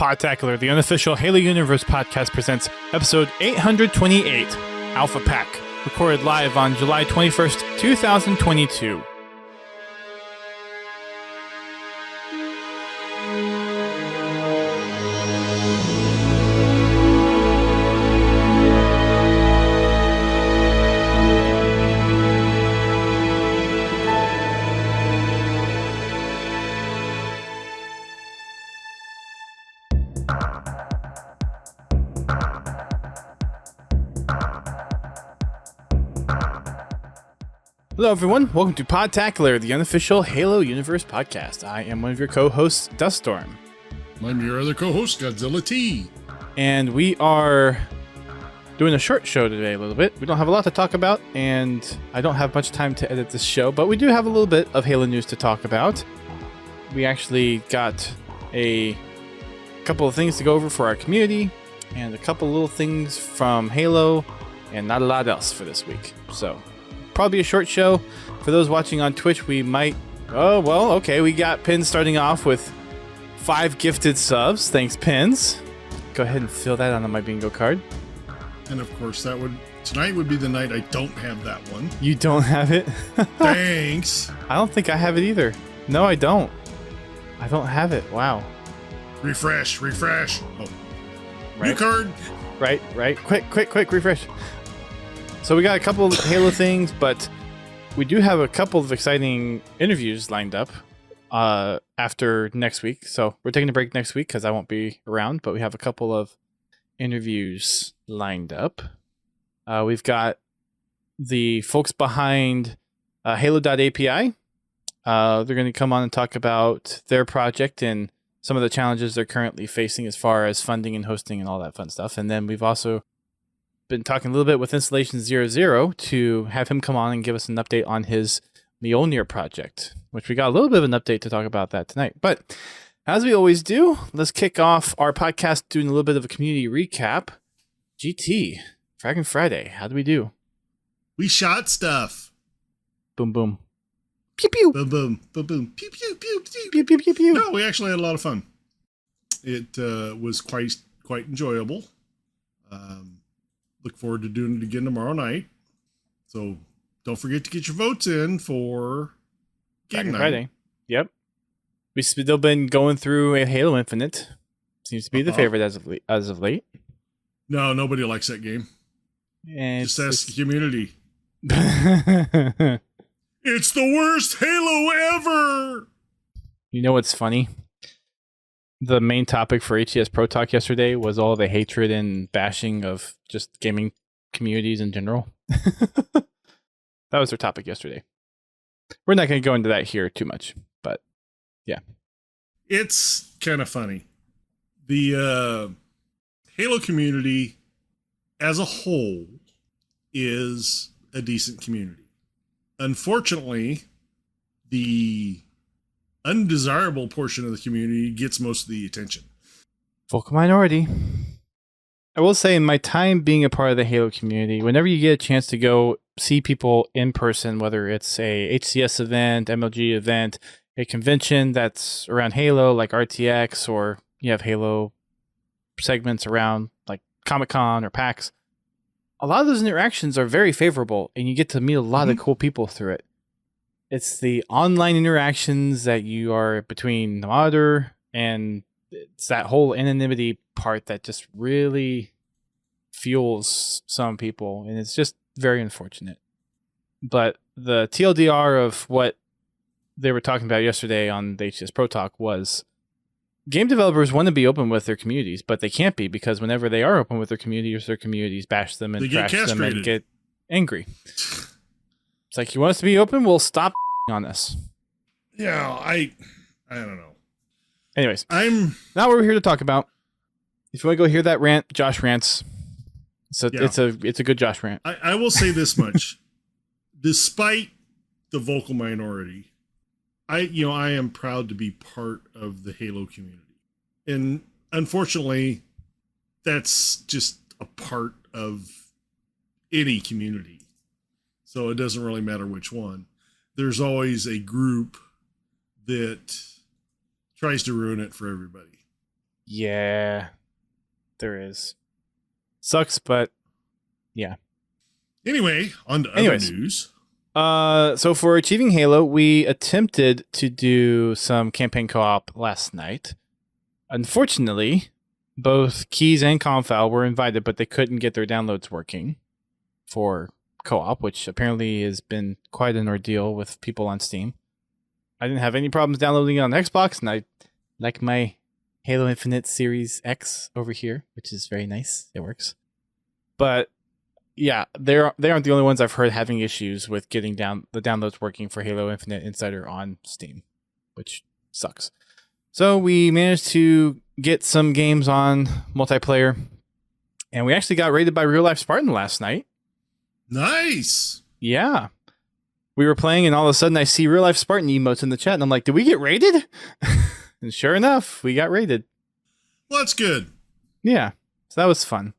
Podtacular, the unofficial Halo Universe podcast, presents episode 828, Alpha Pack, recorded live on July 21st, 2022. Hello everyone, welcome to Podtacular, the unofficial Halo Universe podcast. I am one of your co-hosts, Duststorm. I'm your other co-host, Godzilla T. And we are doing a short show today a little bit. We don't have a lot to talk about, and I don't have much time to edit this show, but we do have a little bit of Halo news to talk about. We actually got a couple of things to go over for our community, and a couple little things from Halo, and not a lot else for this week. So, probably a short show. For those watching on Twitch, we might... Oh, well, okay. We got Pins starting off with 5 gifted subs. Thanks, Pins. Go ahead and fill that on my bingo card. And of course, tonight would be the night I don't have that one. You don't have it? Thanks. I don't think I have it either. No, I don't. I don't have it. Wow. Refresh. Oh. Right. New card. Right. Quick, refresh. So we got a couple of Halo things, but we do have a couple of exciting interviews lined up after next week. So we're taking a break next week because I won't be around, but we have a couple of interviews lined up. We've got the folks behind Halo.api. They're going to come on and talk about their project and some of the challenges they're currently facing as far as funding and hosting and all that fun stuff. And then we've also been talking a little bit with Installation 00 to have him come on and give us an update on his Mjolnir project, which we got a little bit of an update to talk about that tonight. But as we always do, let's kick off our podcast doing a little bit of a community recap. GT, Fragging Friday, how do we do? We shot stuff. Boom, boom. Pew, pew. Boom, boom. Boom, boom. Pew, pew, pew, pew. Pew, pew, pew, pew. No, we actually had a lot of fun. It was quite enjoyable. Look forward to doing it again tomorrow night. So don't forget to get your votes in for game night. Friday. Yep. We've still been going through a Halo Infinite. Seems to be the favorite as of late. No, nobody likes that game. And just ask the community. It's the worst Halo ever! You know what's funny? The main topic for HCS Pro Talk yesterday was all the hatred and bashing of just gaming communities in general. That was their topic yesterday. We're not going to go into that here too much, but yeah. It's kind of funny. The Halo community as a whole is a decent community. Unfortunately, the undesirable portion of the community gets most of the attention. Vocal minority. I will say, in my time being a part of the Halo community, whenever you get a chance to go see people in person, whether it's a HCS event, MLG event, a convention that's around Halo like RTX, or you have Halo segments around like Comic-Con or PAX, a lot of those interactions are very favorable, and you get to meet a lot of cool people through it. It's the online interactions that you are between the monitor, and it's that whole anonymity part that just really fuels some people, and it's just very unfortunate. But the TLDR of what they were talking about yesterday on the HCS Pro Talk was game developers want to be open with their communities, but they can't be, because whenever they are open with their communities bash them and trash them and get angry. It's like, you want us to be open? We'll stop on this. Yeah, I don't know. Anyways, not what we're here to talk about. If you want to go hear that rant, Josh rants. It's a good Josh rant. I will say this much. Despite the vocal minority, I am proud to be part of the Halo community. And unfortunately, that's just a part of any community. So it doesn't really matter which one. There's always a group that tries to ruin it for everybody. Yeah, there is. Sucks, but yeah. Anyway, on to other Anyways. news. So for Achieving Halo, we attempted to do some campaign co-op last night. Unfortunately, both Keys and Confal were invited, but they couldn't get their downloads working for co-op, which apparently has been quite an ordeal with people on Steam. I didn't have any problems downloading it on Xbox, and I like my Halo Infinite Series X over here, which is very nice. It works. But yeah, they aren't the only ones I've heard having issues with getting the downloads working for Halo Infinite Insider on Steam, which sucks. So we managed to get some games on multiplayer, and we actually got raided by Real Life Spartan last night. Nice. Yeah. We were playing, and all of a sudden I see Real Life Spartan emotes in the chat, and I'm like, did we get raided? And sure enough, we got raided. Well, that's good. Yeah, so that was fun.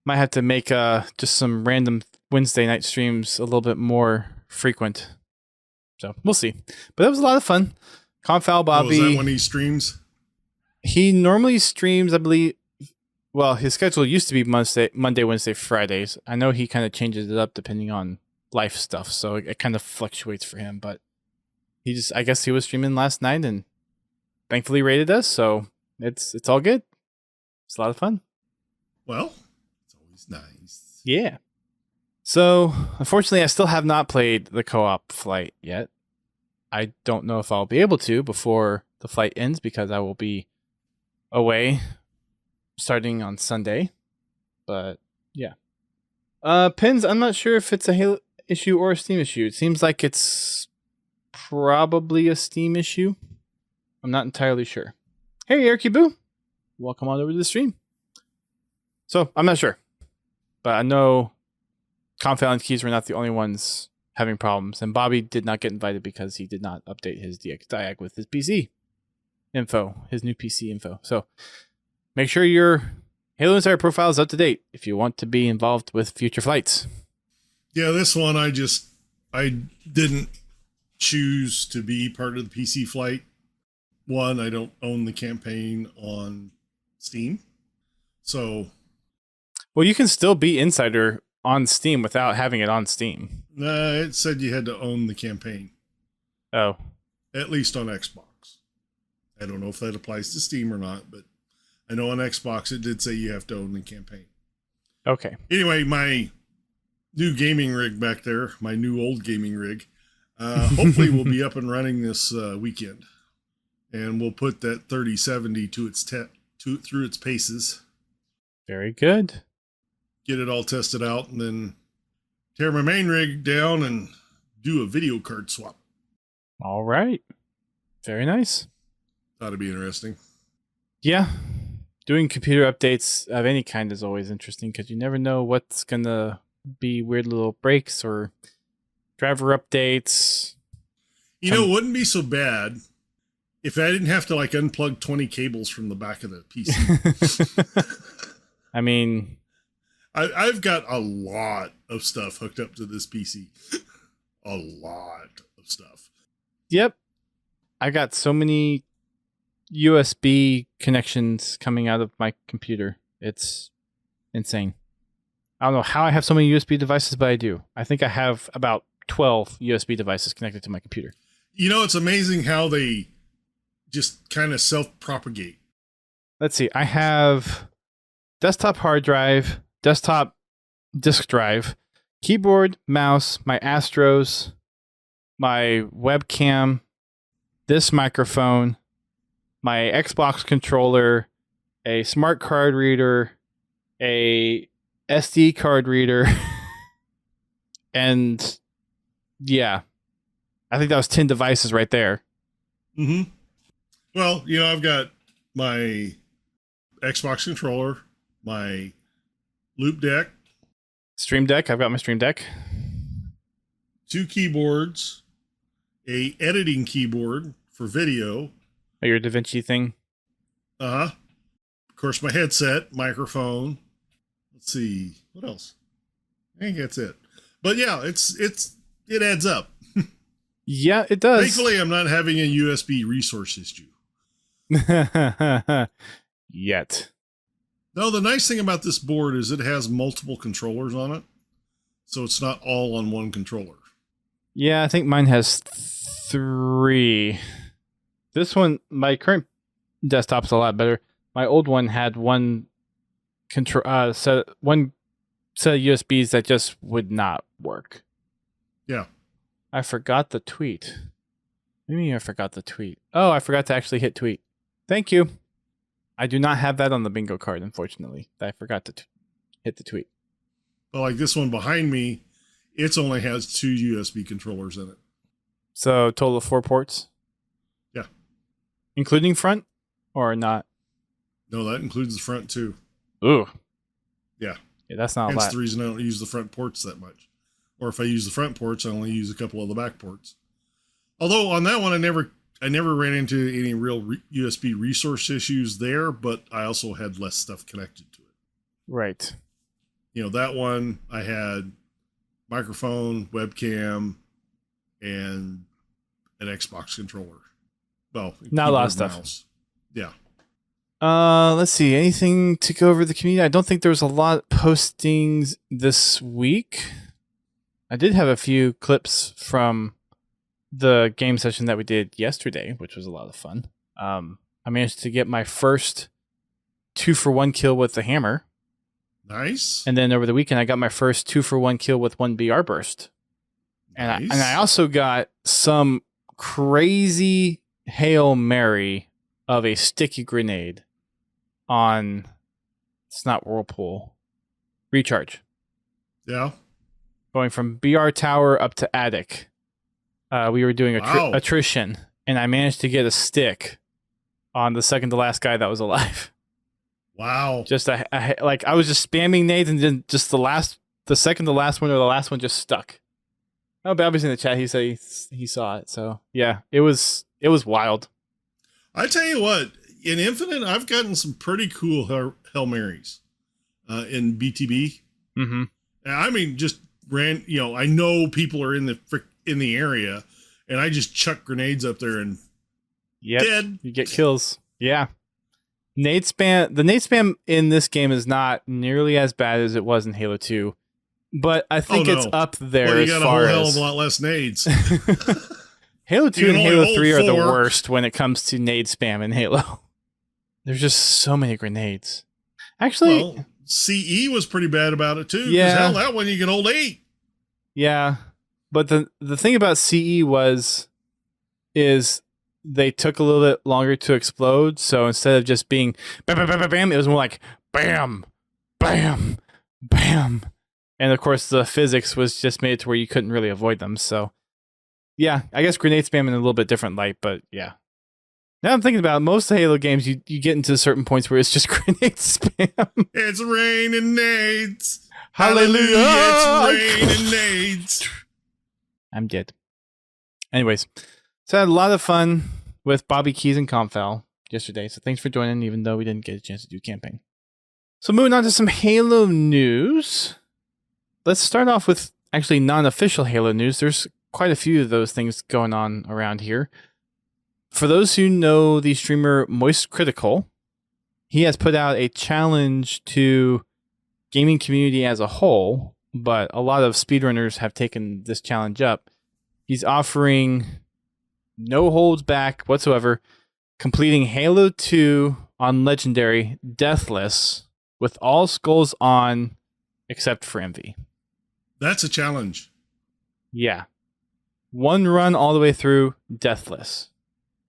Might have to make just some random Wednesday night streams a little bit more frequent. So we'll see. But that was a lot of fun. Confal Bobby. Oh, is that when he streams? He normally streams, I believe. Well, his schedule used to be Monday, Wednesday, Fridays. I know he kind of changes it up depending on life stuff, so it kind of fluctuates for him. But I guess he was streaming last night and thankfully rated us, so it's all good. It's a lot of fun. Well, it's always nice. Yeah. So, unfortunately, I still have not played the co-op flight yet. I don't know if I'll be able to before the flight ends because I will be away starting on Sunday. But, yeah. Pins, I'm not sure if it's a Halo issue or a Steam issue. It seems like it's probably a Steam issue. I'm not entirely sure. Hey, Ericy Boo. Welcome on over to the stream. So, I'm not sure. But I know Confal and Keys were not the only ones having problems, and Bobby did not get invited because he did not update his DX with his PC info, his new PC info. So make sure your Halo Insider profile is up to date if you want to be involved with future flights. Yeah, this one I didn't choose to be part of the PC flight. One, I don't own the campaign on Steam. So, well, you can still be Insider on Steam without having it on Steam. it said you had to own the campaign. Oh. At least on Xbox. I don't know if that applies to Steam or not, but I know on Xbox it did say you have to own the campaign. Okay. Anyway, my new gaming rig back there, my new old gaming rig, hopefully will be up and running this weekend. And we'll put that 3070 to through its paces. Very good. Get it all tested out, and then tear my main rig down and do a video card swap. All right. Very nice. That'd be interesting. Yeah. Doing computer updates of any kind is always interesting because you never know what's going to be weird little breaks or driver updates. You know, it wouldn't be so bad if I didn't have to like unplug 20 cables from the back of the PC. I mean, I've got a lot of stuff hooked up to this PC. A lot of stuff. Yep. I got so many USB connections coming out of my computer. It's insane. I don't know how I have so many USB devices, but I do. I think I have about 12 USB devices connected to my computer. You know, it's amazing how they just kind of self-propagate. Let's see. I have desktop hard drive, desktop disk drive, keyboard, mouse, my Astros, my webcam, this microphone, my Xbox controller, a smart card reader, a SD card reader, and yeah, I think that was 10 devices right there. Mm-hmm. Well, you know, I've got my Xbox controller, my Loop Deck, Stream Deck. I've got my Stream Deck. 2 keyboards, a editing keyboard for video. Oh, your DaVinci thing. Of course, my headset, microphone. Let's see, what else? I think that's it. But yeah, it adds up. Yeah, it does. Thankfully, I'm not having a USB resource issue. yet. No, the nice thing about this board is it has multiple controllers on it. So it's not all on one controller. Yeah, I think mine has 3. This one, my current desktop's a lot better. My old one had one set of USBs that just would not work. Yeah. I forgot the tweet. Maybe I forgot the tweet. Oh, I forgot to actually hit tweet. Thank you. I do not have that on the bingo card, unfortunately. I forgot to hit the tweet. But like this one behind me, it only has 2 USB controllers in it. So total of 4 ports? Yeah. Including front or not? No, that includes the front too. Ooh. Yeah. Yeah, that's not a lot. That's the reason I don't use the front ports that much. Or if I use the front ports, I only use a couple of the back ports. Although on that one, I never ran into any real USB resource issues there, but I also had less stuff connected to it. Right. You know, that one I had microphone, webcam, and an Xbox controller. Well, not a lot of mouse. stuff. Yeah. Let's see. Anything to go over the community? I don't think there was a lot of postings this week. I did have a few clips from the game session that we did yesterday, which was a lot of fun. I managed to get my first 2-for-1 kill with the hammer. Nice. And then over the weekend, I got my first 2-for-1 kill with 1 BR burst. And Nice. I also got some crazy Hail Mary of a sticky grenade on, it's not Whirlpool, Recharge. Yeah. Going from BR tower up to attic. We were doing attrition, and I managed to get a stick on the second to last guy that was alive. Wow. Just I was just spamming nades, and then just the second to last one or the last one just stuck. Oh, Babby's in the chat. He said he saw it. So yeah, it was wild. I tell you what, in Infinite, I've gotten some pretty cool Hail Marys in BTB. Mm-hmm. I mean, just I know people are in the area, and I just chuck grenades up there and dead. You get kills. Yeah. The nade spam in this game is not nearly as bad as it was in Halo 2, but I think it's up there. Well, you as got far a whole hell as of a lot less nades. Halo 2 and Halo 3 are the 4. worst when it comes to nade spam in Halo. There's just so many grenades. Actually, well, CE was pretty bad about it too. Yeah. Hell, that one you can hold 8. Yeah, but the thing about CE is they took a little bit longer to explode. So instead of just being bam, bam, bam, bam, bam, it was more like bam, bam, bam. And of course, the physics was just made it to where you couldn't really avoid them. So yeah, I guess grenade spam in a little bit different light, but yeah. Now I'm thinking about it, most of the Halo games, you get into certain points where it's just grenade spam. It's raining nades. Hallelujah! It's raining nades. I'm dead. Anyways, so I had a lot of fun with Bobby Keys and Confal yesterday. So thanks for joining, even though we didn't get a chance to do camping. So moving on to some Halo news. Let's start off with actually non-official Halo news. There's quite a few of those things going on around here. For those who know the streamer Moist Critical, he has put out a challenge to gaming community as a whole, but a lot of speedrunners have taken this challenge up. He's offering no holds back whatsoever, completing Halo 2 on Legendary Deathless with all skulls on except for MV. That's a challenge. Yeah. One run all the way through Deathless.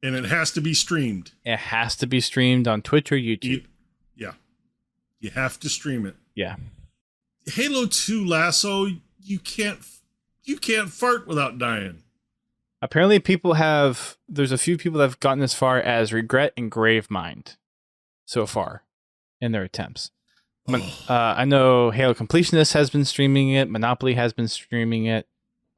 And it has to be streamed. It has to be streamed on Twitch or YouTube. Yeah. You have to stream it. Yeah. Halo 2 Lasso, you can't fart without dying. Apparently there's a few people that have gotten as far as Regret and Gravemind so far in their attempts. I know Halo Completionist has been streaming it. Monopoly has been streaming it.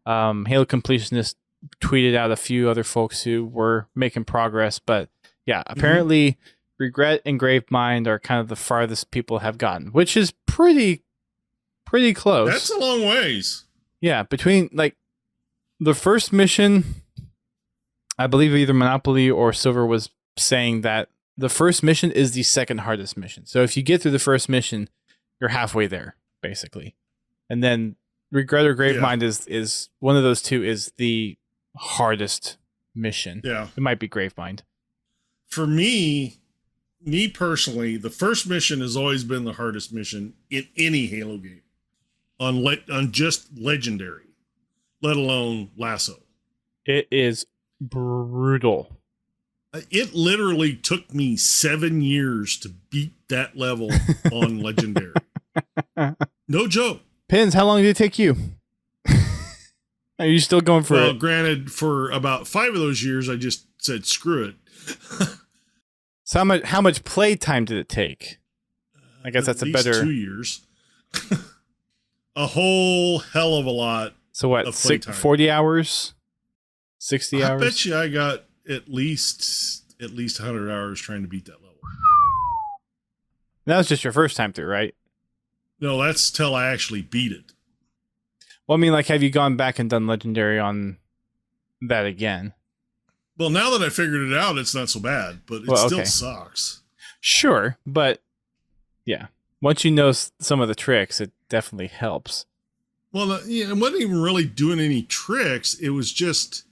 Halo Completionist tweeted out a few other folks who were making progress. But yeah, apparently Regret and Gravemind are kind of the farthest people have gotten, which is pretty close. That's a long ways. Yeah, between like the first mission, I believe either Monopoly or Silver was saying that the first mission is the second hardest mission. So if you get through the first mission, you're halfway there, basically. And then Regret or Gravemind is one of those two is the hardest mission. Yeah. It might be Gravemind. For me personally, the first mission has always been the hardest mission in any Halo game. On just Legendary, let alone Lasso. It is brutal. It literally took me 7 years to beat that level on Legendary. No joke. Pins, how long did it take you? Are you still going for it? Granted, for about 5 of those years, I just said, screw it. So how much play time did it take? I guess that's At a least better 2 years. A whole hell of a lot. So what, of play time. 40 hours? 60 hours? I bet you I got at least 100 hours trying to beat that level. That was just your first time through, right? No, that's till I actually beat it. Well, I mean, like, have you gone back and done Legendary on that again? Well, now that I figured it out, it's not so bad, but it still sucks. Sure, but yeah. Once you know some of the tricks, it definitely helps. Well, it wasn't even really doing any tricks. It was just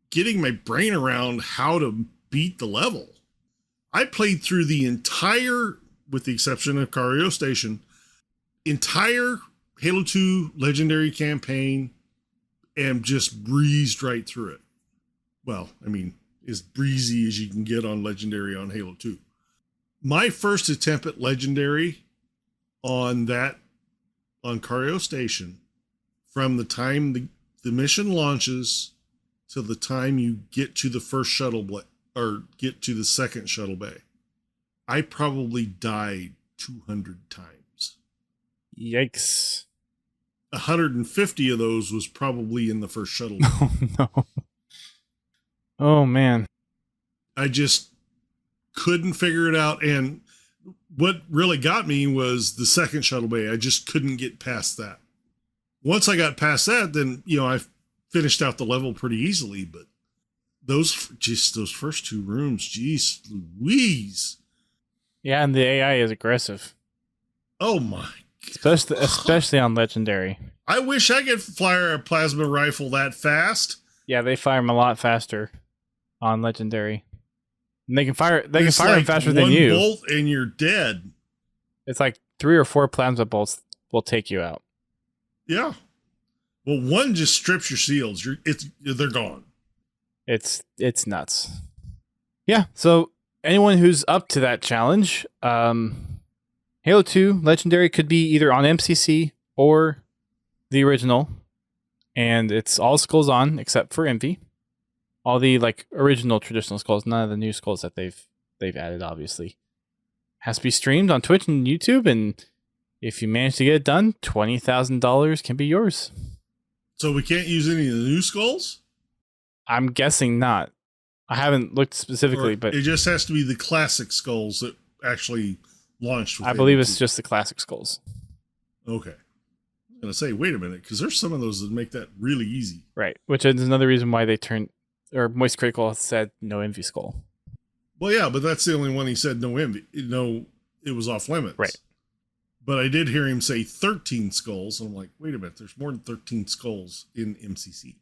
getting my brain around how to beat the level. I played through the entire, with the exception of Cario Station, entire Halo 2 Legendary campaign and just breezed right through it. Well, I mean, as breezy as you can get on Legendary on Halo 2. My first attempt at Legendary on Cario Station, from the time the mission launches to the time you get to the first shuttle or get to the second shuttle bay, I probably died 200 times. Yikes. 150 of those was probably in the first shuttle bay. Oh, no. Oh, man. I just couldn't figure it out. And what really got me was the second shuttle bay. I just couldn't get past that. Once I got past that, then, I finished out the level pretty easily. But those first 2 rooms, geez Louise. Yeah, and the AI is aggressive. Oh, my. Especially on Legendary. I wish I could fire a plasma rifle that fast. Yeah, they fire them a lot faster on Legendary. And they can fire them faster than you. One bolt and you're dead. It's like 3 or 4 plasma bolts will take you out. Yeah. Well, one just strips your shields. They're gone. It's nuts. Yeah, so anyone who's up to that challenge, Halo 2 Legendary could be either on MCC or the original, and it's all skulls on except for Envy. All the original traditional skulls, none of the new skulls that they've added, obviously. Has to be streamed on Twitch and YouTube, and if you manage to get it done, $20,000 can be yours. So we can't use any of the new skulls? I'm guessing not. I haven't looked specifically, but it just has to be the classic skulls that actually launched with I believe it's just the classic skulls. Okay. I'm going to say, wait a minute, because there's some of those that make that really easy. Right, which is another reason why they Moist Critical said no Envy skull. Well, yeah, but that's the only one he said no Envy. No, it was off limits. Right. But I did hear him say 13 skulls. And I'm like, wait a minute, there's more than 13 skulls in MCC.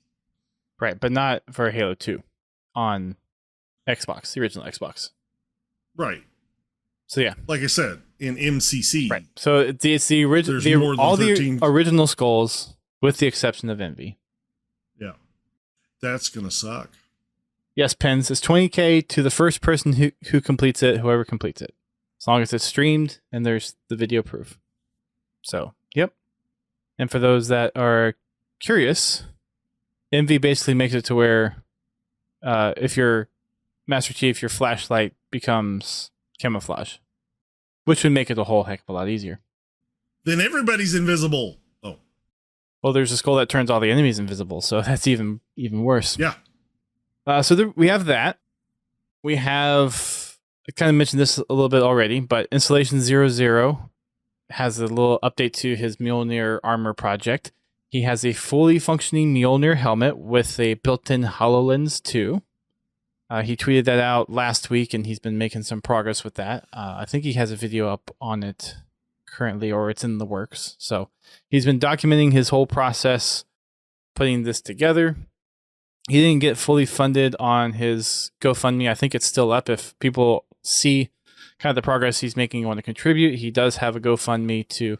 Right, but not for Halo 2 on Xbox, the original Xbox. Right. So yeah, like I said, in MCC. Right. So it's the original, all 13. The original skulls, with the exception of Envy. Yeah, that's gonna suck. Yes, Pens. It's $20,000 to the first person who completes it, whoever completes it, as long as it's streamed and there's the video proof. So, yep. And for those that are curious, Envy basically makes it to where if you're Master Chief, your flashlight becomes camouflage, which would make it a whole heck of a lot easier. Then everybody's invisible. Oh. Well, there's a skull that turns all the enemies invisible, so that's even worse. Yeah. So we have that. We have, I kind of mentioned this a little bit already, but Installation 00 has a little update to his Mjolnir armor project. He has a fully functioning Mjolnir helmet with a built-in HoloLens too. He tweeted that out last week, and he's been making some progress with that. I think he has a video up on it currently, or it's in the works. So he's been documenting his whole process, putting this together. He didn't get fully funded on his GoFundMe. I think it's still up. If people see kind of the progress he's making and want to contribute, he does have a GoFundMe to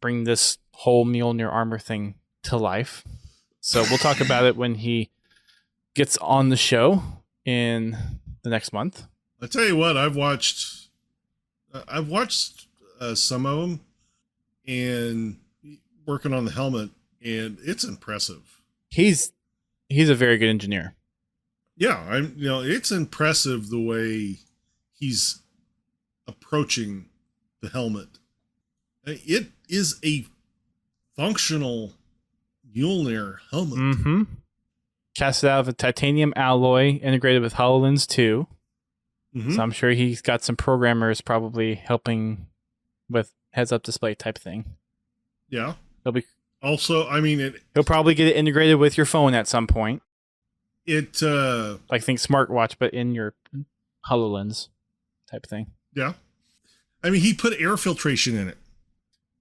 bring this whole Mjolnir armor thing to life. So we'll talk about it when he gets on the show in the next month. I tell you what, I've watched some of them and working on the helmet, and it's impressive. He's a very good engineer. Yeah, it's impressive the way he's approaching the helmet. It is a functional Mjolnir helmet. Mm-hmm. Casted out of a titanium alloy, integrated with HoloLens 2. Mm-hmm. So I'm sure he's got some programmers probably helping with heads-up display type thing. Yeah. He'll be also, he'll probably get it integrated with your phone at some point. Like think smartwatch, but in your HoloLens type thing. Yeah. He put air filtration in it.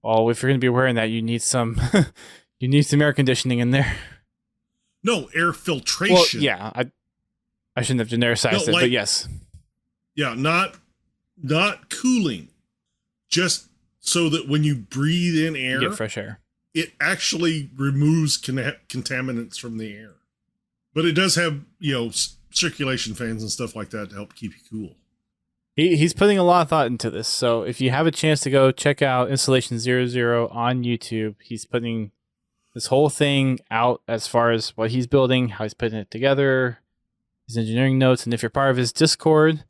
Oh, if you're going to be wearing that, you need some air conditioning in there. No, air filtration. Well, yeah, I shouldn't have genericized it, but yes. Yeah, not cooling. Just so that when you breathe in air, you get fresh air. It actually removes contaminants from the air. But it does have, circulation fans and stuff like that to help keep you cool. He's putting a lot of thought into this. So if you have a chance to go check out Installation 00 on YouTube, he's putting this whole thing out as far as what he's building, how he's putting it together, his engineering notes. And if you're part of his Discord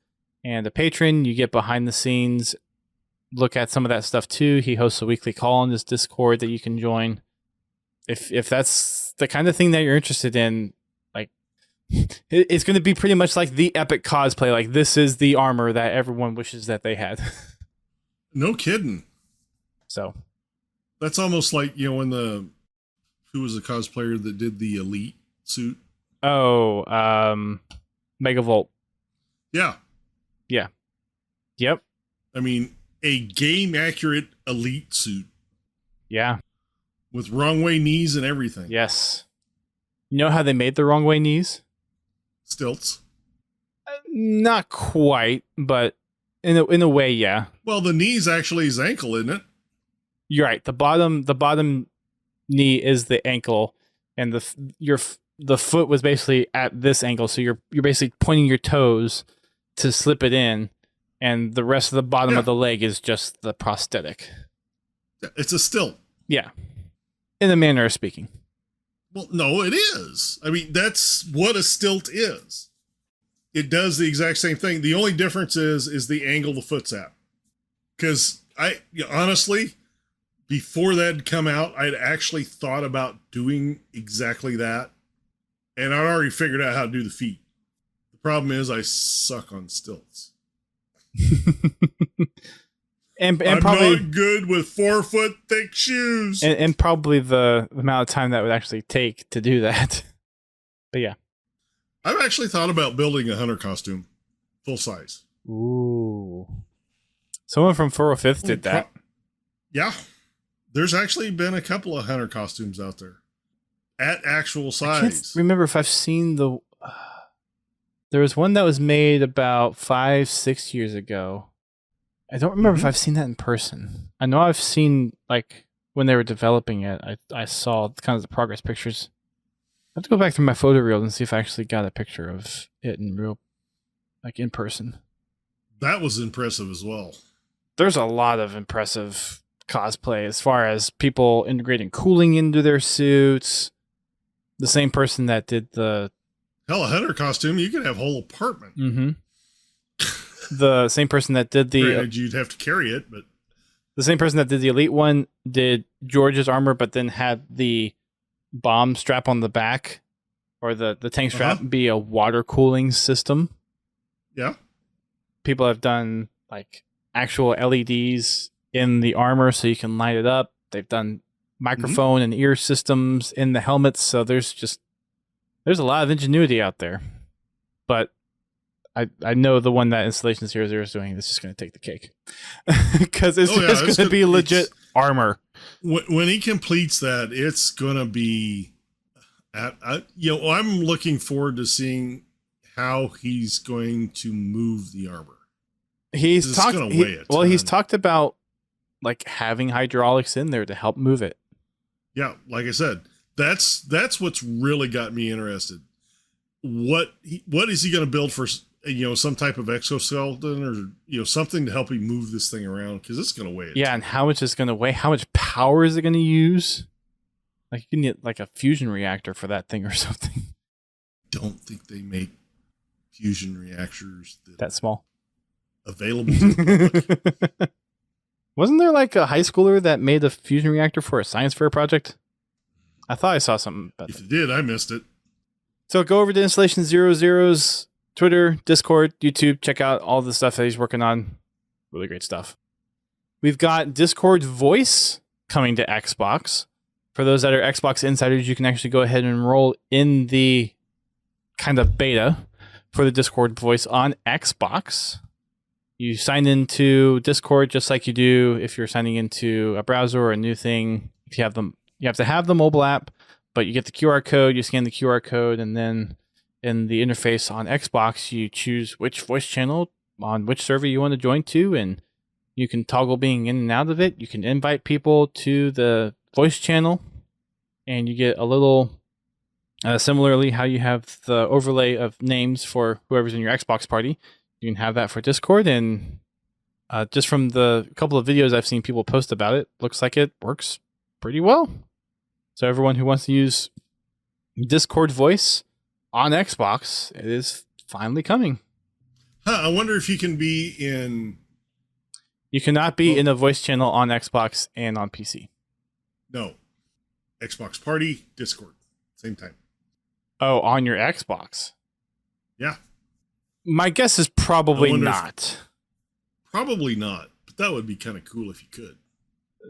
and a patron, you get behind the scenes, look at some of that stuff too. He hosts a weekly call on this Discord that you can join. If that's the kind of thing that you're interested in, like, it's going to be pretty much like the epic cosplay. Like, this is the armor that everyone wishes that they had. No kidding. So that's almost like, when who was the cosplayer that did the Elite suit? Oh, Megavolt. Yeah. Yeah. Yep. A game accurate Elite suit. Yeah. With wrong way knees and everything. Yes. You know how they made the wrong way knees? Stilts. Not quite, but in a way, yeah. Well, the knee's actually his ankle, isn't it? You're right. The bottom knee is the ankle, and the foot was basically at this angle. So you're basically pointing your toes to slip it in, and the rest of the bottom of the leg is just the prosthetic. It's a stilt. Yeah, in a manner of speaking. Well, no, it is. That's what a stilt is. It does the exact same thing. The only difference is the angle the foot's at. Because honestly, before that had come out, I'd actually thought about doing exactly that. And I'd already figured out how to do the feet. The problem is I suck on stilts. and I'm probably not good with 4 foot thick shoes. And probably the amount of time that would actually take to do that. But yeah. I've actually thought about building a hunter costume. Full size. Ooh. Someone from 405th did that. Yeah. There's actually been a couple of hunter costumes out there. At actual size. I can't remember if I've seen the... there was one that was made about 5-6 years ago. I don't remember if I've seen that in person. I know I've seen, like, when they were developing it, I saw kind of the progress pictures. I have to go back through my photo reel and see if I actually got a picture of it in real, like, in person. That was impressive as well. There's a lot of impressive cosplay as far as people integrating cooling into their suits. The same person that did the... Hell, a hunter costume, you could have a whole apartment. Mm-hmm. The same person that did the... Granted, you'd have to carry it, but... The same person that did the Elite one did George's armor, but then had the bomb strap on the back, or the tank strap, be a water cooling system. Yeah. People have done, like, actual LEDs in the armor so you can light it up. They've done microphone and ear systems in the helmets, so there's a lot of ingenuity out there. But I know the one that Installation 00 is doing is just going to take the cake. Because it's just going to be legit armor. When he completes that, it's going to be... I'm looking forward to seeing how he's going to move the armor. He's talked about like having hydraulics in there to help move it. Yeah, like I said, that's what's really got me interested. What is he going to build for? Some type of exoskeleton or something to help him move this thing around, because it's going to weigh it. Yeah, and how much is going to weigh? How much power is it going to use? Like you need like a fusion reactor for that thing or something. Don't think they make fusion reactors that small available to the public. Wasn't there like a high schooler that made a fusion reactor for a science fair project? I thought I saw something about that. If you did, I missed it. So go over to Installation 00's Twitter, Discord, YouTube. Check out all the stuff that he's working on. Really great stuff. We've got Discord voice coming to Xbox. For those that are Xbox insiders, you can actually go ahead and enroll in the kind of beta for the Discord voice on Xbox. You sign into Discord just like you do if you're signing into a browser or a new thing. If you have them, you have to have the mobile app, but you get the QR code, you scan the QR code, and then in the interface on Xbox, you choose which voice channel on which server you want to join to, and you can toggle being in and out of it. You can invite people to the voice channel, and you get a little, similarly how you have the overlay of names for whoever's in your Xbox party. You can have that for Discord, and just from the couple of videos I've seen people post about it, looks like it works pretty well. So everyone who wants to use Discord voice on Xbox, it is finally coming. I wonder if you can be in... You cannot be in a voice channel on Xbox and on PC. No. Xbox Party, Discord, same time. Oh, on your Xbox? Yeah. My guess is probably not. Probably not, but that would be kind of cool if you could.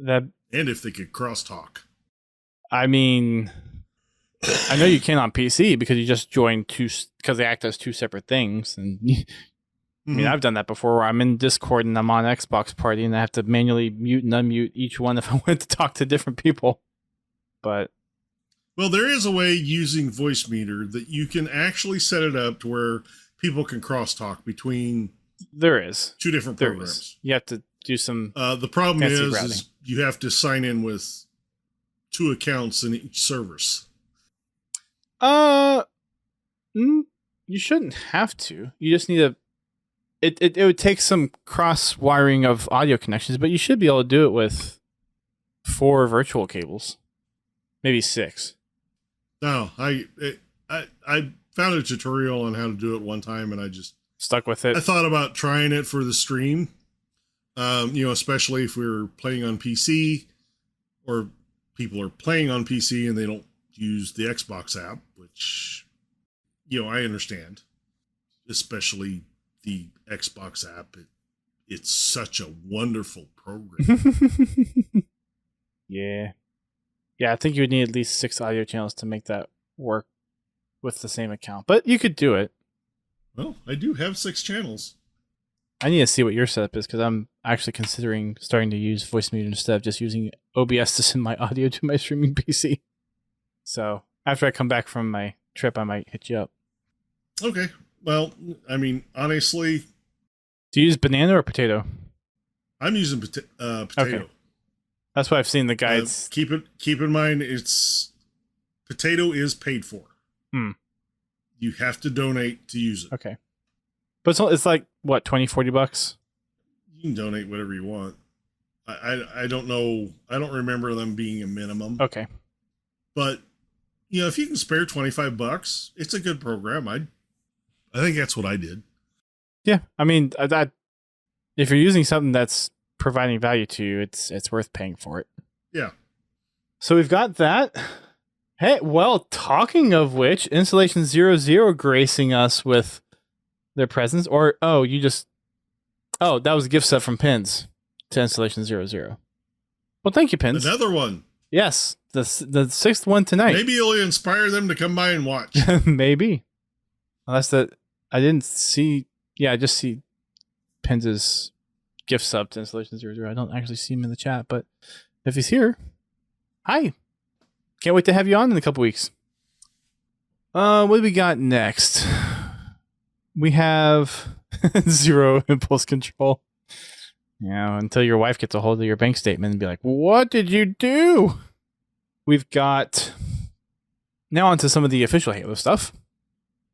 And if they could crosstalk. I mean, I know you can on PC because you just join because they act as two separate things. And I mean, I've done that before where I'm in Discord and I'm on Xbox Party and I have to manually mute and unmute each one if I want to talk to different people. But well, there is a way using Voice Meter that you can actually set it up to where people can crosstalk between two different programs. You have to do some the problem is you have to sign in with 2 accounts in each service. You shouldn't have to. You just need it would take some cross wiring of audio connections, but you should be able to do it with 4 virtual cables, maybe 6. No, I found a tutorial on how to do it one time, and I just stuck with it. I thought about trying it for the stream, especially if we're playing on PC or people are playing on PC and they don't use the Xbox app, which, I understand, especially the Xbox app. It's such a wonderful program. Yeah. Yeah, I think you would need at least 6 audio channels to make that work with the same account, but you could do it. Well, I do have 6 channels. I need to see what your setup is because I'm actually considering starting to use Voice Meter instead of just using OBS to send my audio to my streaming PC. So after I come back from my trip, I might hit you up. Okay. Well, I mean, honestly... Do you use banana or potato? I'm using potato. Okay. That's what I've seen the guides. Keep in mind, potato is paid for. You have to donate to use it. Okay. But it's like, what, $20-$40? You can donate whatever you want. I don't know. I don't remember them being a minimum. Okay. But, if you can spare $25, it's a good program. I think that's what I did. Yeah. I mean, if you're using something that's providing value to you, it's worth paying for it. Yeah. So we've got that. Hey, well, talking of which, Installation 00 gracing us with their presence, or that was a gift set from Pins to Installation 00. Well, thank you, Pins. Another one. Yes, the 6th one tonight. Maybe it'll inspire them to come by and watch. Maybe. Unless I didn't see Yeah, I just see Penz's gift sub to Installation 00. I don't actually see him in the chat, but if he's here, hi. Can't wait to have you on in a couple weeks. What do we got next? We have zero impulse control. Yeah, until your wife gets a hold of your bank statement and be like, what did you do? We've got now onto some of the official Halo stuff.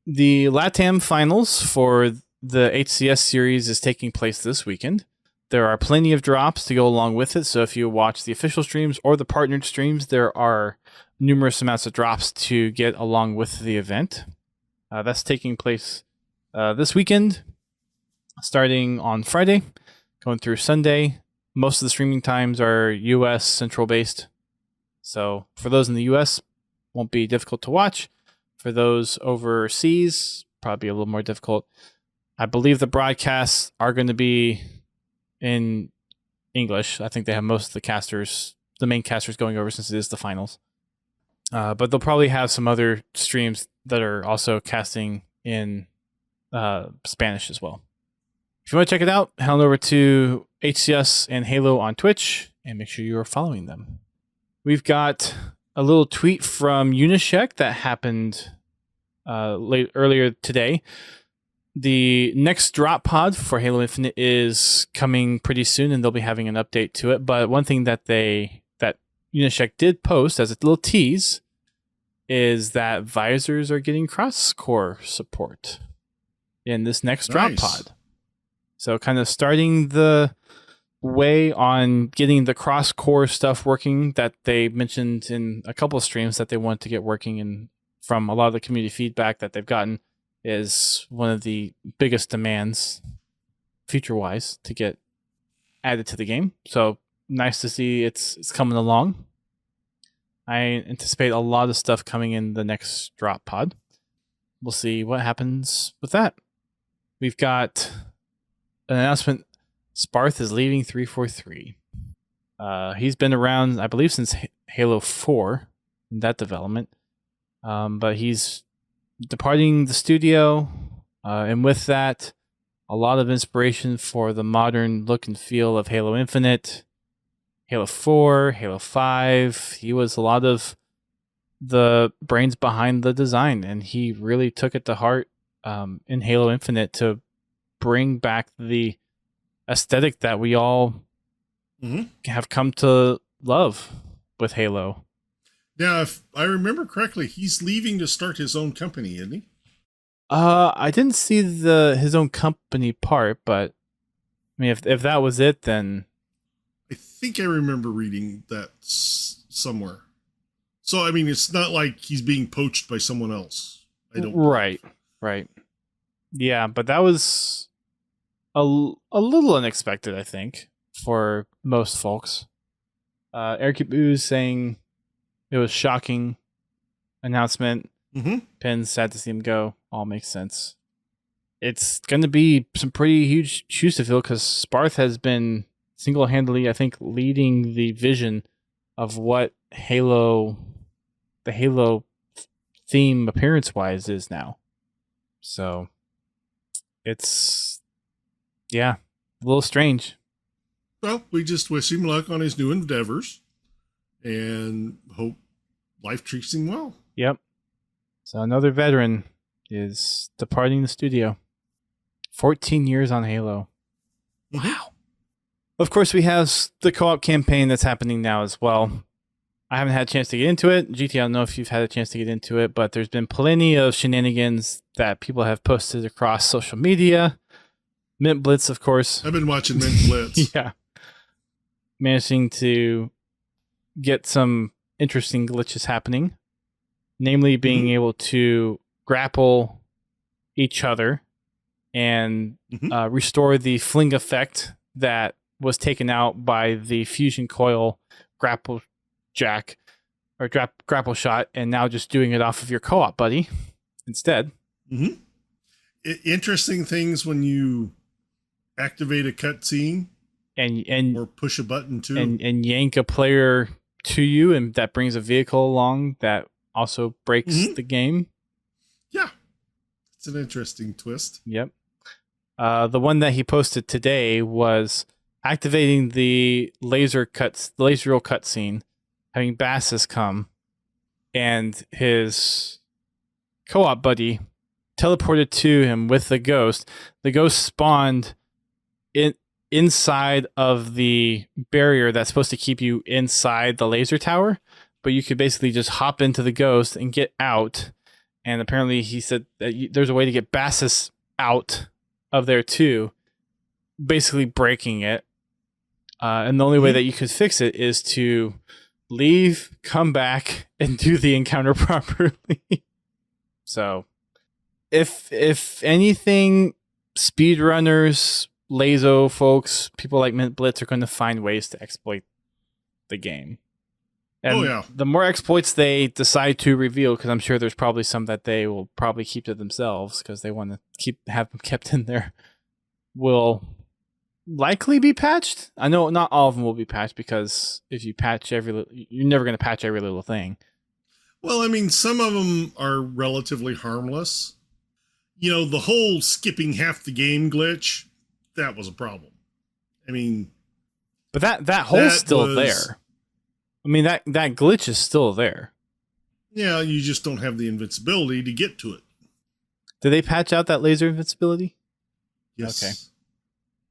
The LATAM finals for the HCS series is taking place this weekend. There are plenty of drops to go along with it. So if you watch the official streams or the partnered streams, there are numerous amounts of drops to get along with the event. That's taking place this weekend, starting on Friday, going through Sunday. Most of the streaming times are US Central based. So for those in the US, won't be difficult to watch. For those overseas, probably a little more difficult. I believe the broadcasts are going to be in English. I think they have most of the main casters going over since it is the finals. But they'll probably have some other streams that are also casting in Spanish as well. If you want to check it out, head on over to HCS and Halo on Twitch and make sure you are following them. We've got a little tweet from Unisec that happened earlier today. The next drop pod for Halo Infinite is coming pretty soon, and they'll be having an update to it. But one thing that Unisec did post as a little tease is that visors are getting cross-core support in this next drop pod. So kind of starting the way on getting the cross-core stuff working that they mentioned in a couple of streams that they want to get working, and from a lot of the community feedback that they've gotten is one of the biggest demands future-wise to get added to the game. So nice to see it's coming along. I anticipate a lot of stuff coming in the next drop pod. We'll see what happens with that. We've got an announcement. Sparth is leaving 343. He's been around, I believe, since Halo 4 in that development. But he's departing the studio, and with that, a lot of inspiration for the modern look and feel of Halo Infinite, Halo 4, Halo 5. He was a lot of the brains behind the design, and he really took it to heart in Halo Infinite to bring back the aesthetic that we all have come to love with Halo. Now, if I remember correctly, he's leaving to start his own company, isn't he? I didn't see his own company part, but I mean, if that was it, then I think I remember reading that somewhere. So, I mean, it's not like he's being poached by someone else. I don't. Right. Yeah, but that was a little unexpected, I think, for most folks. Eric Boo's saying it was shocking announcement. Penn's sad to see him go. All makes sense. It's going to be some pretty huge shoes to fill because Sparth has been single-handedly, I think, leading the vision of what the Halo theme appearance-wise is now. So it's, yeah, a little strange. Well, we just wish him luck on his new endeavors and hope life treats him well. Yep. So another veteran is departing the studio. 14 years on Halo. Wow. Of course, we have the co-op campaign that's happening now as well. I haven't had a chance to get into it. GT, I don't know if you've had a chance to get into it, but there's been plenty of shenanigans that people have posted across social media. Mint Blitz, of course. I've been watching Mint Blitz. Yeah. Managing to get some interesting glitches happening. Namely, being able to grapple each other and restore the fling effect that was taken out by the fusion coil grapple jack or grapple shot, and now just doing it off of your co-op buddy instead. Interesting things when you activate a cutscene and or push a button too, and yank a player to you, and that brings a vehicle along that also breaks the game. Yeah, it's an interesting twist. Yep. The one that he posted today was activating the laser roll cutscene, having Bassus come, and his co-op buddy teleported to him with the ghost. The ghost spawned inside of the barrier that's supposed to keep you inside the laser tower, but you could basically just hop into the ghost and get out. And apparently he said that there's a way to get Bassus out of there too, basically breaking it. And the only way that you could fix it is to leave, come back, and do the encounter properly. So, if anything, speedrunners, Lazo folks, people like Mint Blitz are going to find ways to exploit the game. And the more exploits they decide to reveal, because I'm sure there's probably some that they will probably keep to themselves because they want to have them kept in there, will likely be patched. I know not all of them will be patched, because if you patch you're never going to patch every little thing. Well, I mean, some of them are relatively harmless. The whole skipping half the game glitch, that was a problem. I mean, but that hole's still there. I mean, that glitch is still there. Yeah, you just don't have the invincibility to get to it. Did they patch out that laser invincibility? Yes. Okay.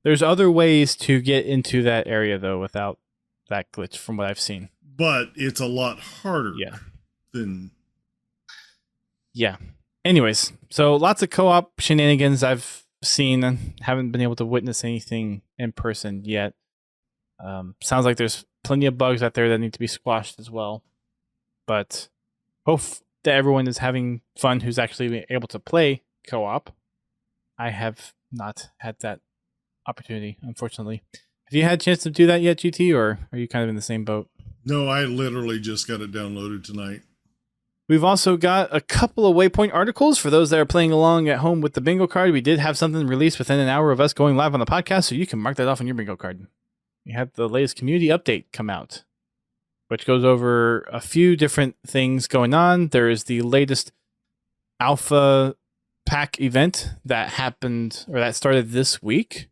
There's other ways to get into that area, though, without that glitch, from what I've seen. But it's a lot harder than... Yeah. Anyways, so lots of co-op shenanigans I've seen, and haven't been able to witness anything in person yet. Sounds like there's plenty of bugs out there that need to be squashed as well. But hope that everyone is having fun who's actually able to play co-op. I have not had that opportunity, unfortunately. Have you had a chance to do that yet, GT, or are you kind of in the same boat? No, I literally just got it downloaded tonight. We've also got a couple of Waypoint articles for those that are playing along at home with the bingo card. We did have something released within an hour of us going live on the podcast, so you can mark that off on your bingo card. We had the latest community update come out, which goes over a few different things going on. There is the latest alpha pack event that happened, or that started this week.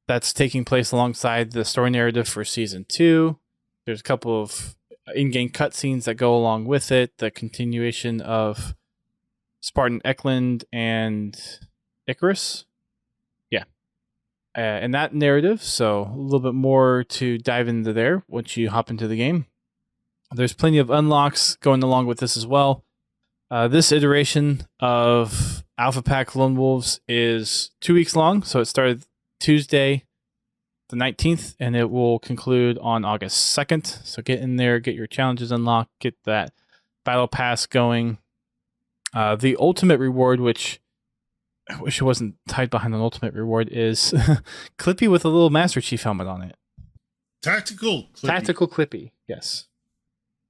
That's taking place alongside the story narrative for Season 2. There's a couple of in-game cutscenes that go along with it. The continuation of Spartan Eklund and Icarus. And that narrative, so a little bit more to dive into there once you hop into the game. There's plenty of unlocks going along with this as well. This iteration of Alpha Pack Lone Wolves is 2 weeks long, so it started Tuesday the 19th, and it will conclude on August 2nd. So get in there, get your challenges unlocked, get that battle pass going. The ultimate reward, which I wish it wasn't tied behind an ultimate reward, is Clippy with a little Master Chief helmet on it. Tactical Clippy, yes.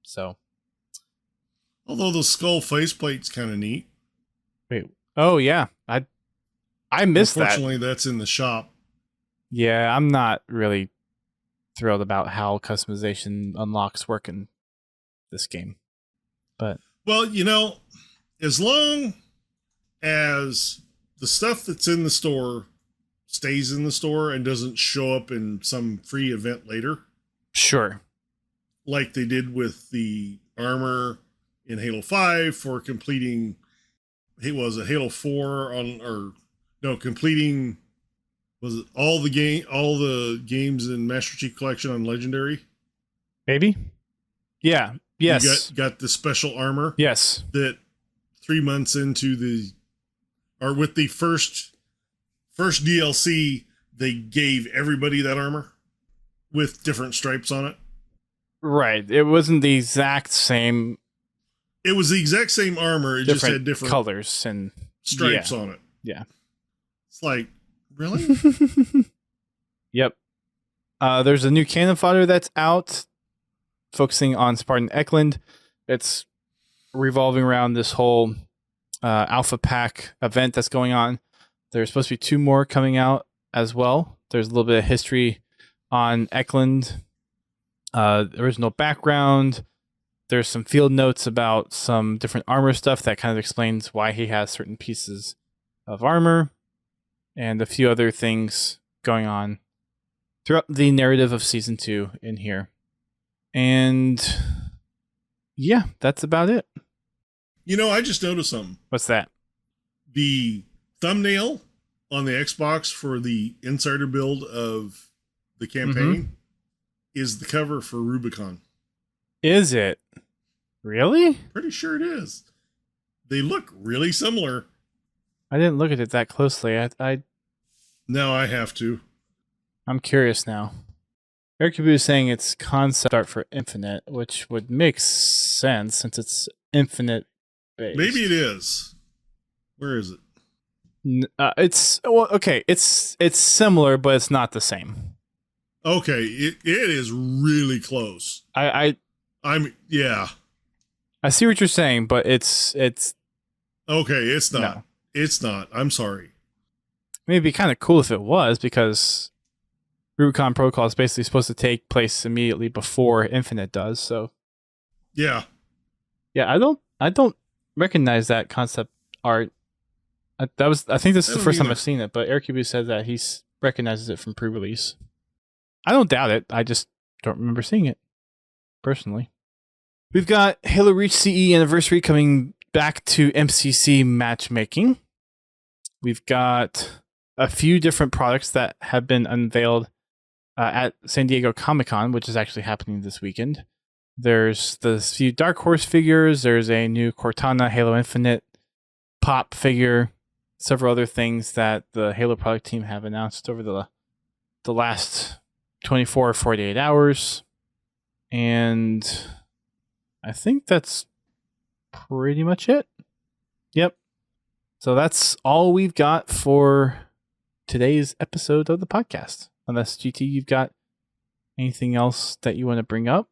So, although the skull faceplate's kind of neat. Wait, oh yeah, I missed that. Unfortunately, that's in the shop. Yeah, I'm not really thrilled about how customization unlocks work in this game. But well, as long as the stuff that's in the store stays in the store and doesn't show up in some free event later. Sure. Like they did with the armor in Halo 5 for completing, was it Halo 4 completing, was it all the games in Master Chief Collection on Legendary? Maybe. Yeah. Yes. You got the special armor. Yes. That 3 months into with the first DLC, they gave everybody that armor with different stripes on it. Right. It wasn't the exact same. It was the exact same armor. It just had different colors and stripes on it. Yeah. It's like, really? Yep. There's a new cannon fodder that's out, focusing on Spartan Eklund. It's revolving around this whole Alpha Pack event that's going on. There's supposed to be 2 more coming out as well. There's a little bit of history on Eklund, original background. There's some field notes about some different armor stuff that kind of explains why he has certain pieces of armor. and a few other things going on throughout the narrative of season 2 in here. And yeah, that's about it. I just noticed something. What's that? The thumbnail on the Xbox for the insider build of the campaign is the cover for Rubicon. Is it? Really? Pretty sure it is. They look really similar. I didn't look at it that closely. Now I have to. I'm curious now. Eric Cabu is saying it's concept art for Infinite, which would make sense since it's Infinite based. Maybe it is. Where is it? It's similar, but it's not the same. Okay, it is really close. I see what you're saying, but it's okay. It's not. No. It's not. I'm sorry. I mean, it'd be kind of cool if it was, because Rubicon Protocol is basically supposed to take place immediately before Infinite does. So yeah. I don't recognize that concept art. I think this is the first time I've seen it, but Eric Cubu said that he recognizes it from pre-release. I don't doubt it. I just don't remember seeing it personally. We've got Halo Reach CE Anniversary coming back to MCC matchmaking. We've got a few different products that have been unveiled at San Diego Comic-Con, which is actually happening this weekend. There's the few Dark Horse figures. There's a new Cortana Halo Infinite pop figure. Several other things that the Halo product team have announced over the last 24 or 48 hours. And I think that's pretty much it. Yep. So that's all we've got for today's episode of the podcast. Unless, GT, you've got anything else that you want to bring up?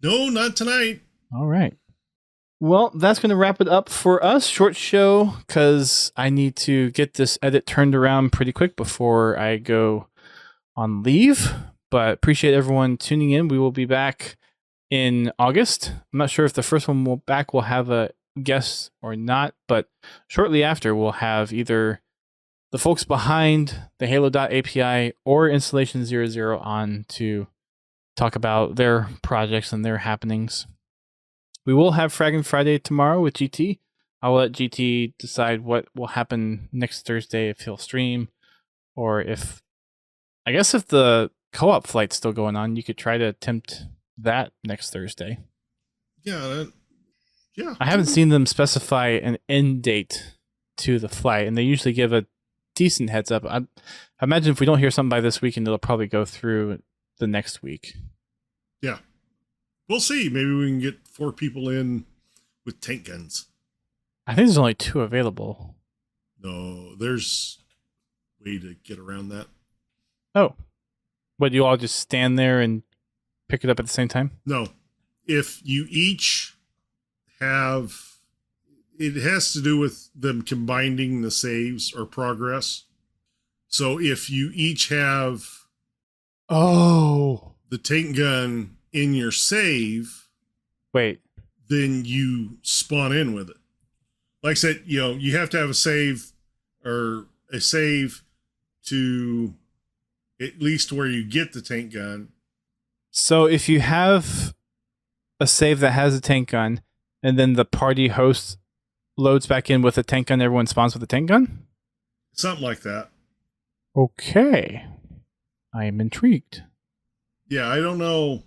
No, not tonight. All right. Well, that's going to wrap it up for us. Short show, because I need to get this edit turned around pretty quick before I go on leave. But appreciate everyone tuning in. We will be back in August. I'm not sure if the first one will have a guest or not, but shortly after we'll have either the folks behind the Halo.API or Installation 00 on to talk about their projects and their happenings. We will have Fragging Friday tomorrow with GT. I will let GT decide what will happen next Thursday, if he'll stream, or if the co-op flight's still going on, you could try to attempt that next Thursday. Yeah. I haven't seen them specify an end date to the flight, and they usually give a decent heads up. I imagine if we don't hear something by this weekend, it'll probably go through the next week. Yeah. We'll see. Maybe we can get 4 people in with tank guns. I think there's only 2 available. No, there's a way to get around that. Oh. What, you all just stand there and pick it up at the same time? No. If you each have... It has to do with them combining the saves or progress. So if you each have... Oh. the tank gun in your save... Wait. Then you spawn in with it. Like I said, you have to have a save to at least where you get the tank gun. So if you have a save that has a tank gun, and then the party host loads back in with a tank gun, everyone spawns with a tank gun? Something like that. Okay. I am intrigued. Yeah, I don't know.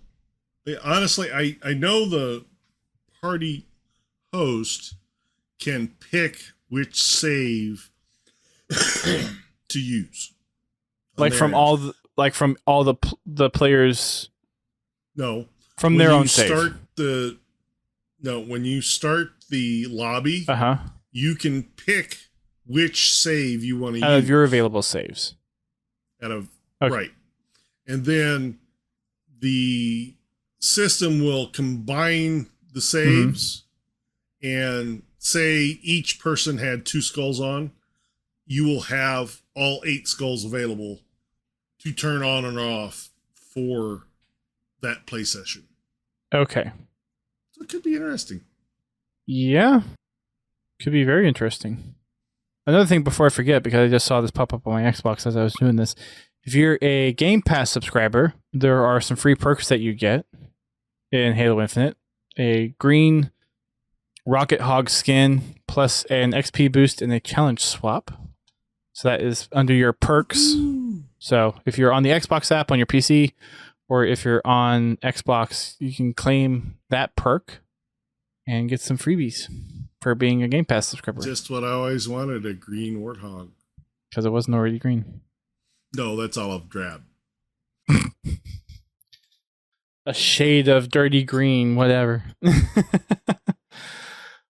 Honestly, I know the party host can pick which save to use. From all the players. No. From their own save. When you start the lobby, you can pick which save you want to use. Out of your available saves. Okay. Right. And then the system will combine the saves, and say each person had 2 skulls on, you will have all 8 skulls available to turn on and off for that play session. Okay. So it could be interesting. Yeah. Could be very interesting. another thing before I forget, because I just saw this pop up on my Xbox as I was doing this. If you're a Game Pass subscriber, there are some free perks that you get in Halo Infinite. A green Rocket Hog skin, plus an XP boost and a challenge swap. So that is under your perks. Ooh. So if you're on the Xbox app on your PC, or if you're on Xbox, you can claim that perk and get some freebies for being a Game Pass subscriber. Just what I always wanted, a green warthog. Because it wasn't already green. No, that's olive drab. A shade of dirty green, whatever.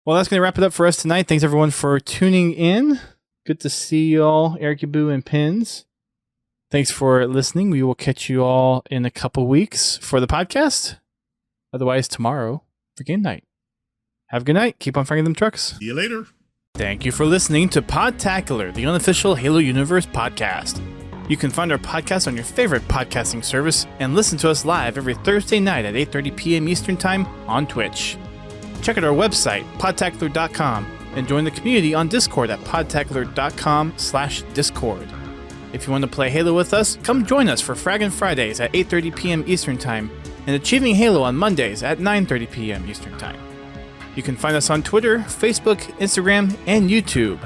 Well, that's going to wrap it up for us tonight. Thanks, everyone, for tuning in. Good to see you all, Eric Boo and Pins. Thanks for listening. We will catch you all in a couple weeks for the podcast. Otherwise, tomorrow for game night. Have a good night. Keep on firing them trucks. See you later. Thank you for listening to Podtacular, the unofficial Halo Universe podcast. You can find our podcast on your favorite podcasting service and listen to us live every Thursday night at 8:30 p.m. Eastern Time on Twitch. Check out our website, podtacular.com, and join the community on Discord at podtacular.com/discord. If you want to play Halo with us, come join us for Fraggin' Fridays at 8:30 p.m. Eastern Time and Achieving Halo on Mondays at 9:30 p.m. Eastern Time. You can find us on Twitter, Facebook, Instagram, and YouTube.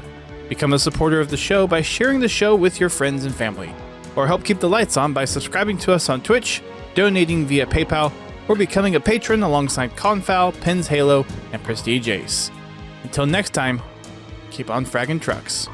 Become a supporter of the show by sharing the show with your friends and family, or help keep the lights on by subscribing to us on Twitch, donating via PayPal, or becoming a patron alongside Confal, Pins Halo, and Prestige Ace. Until next time, keep on fragging trucks.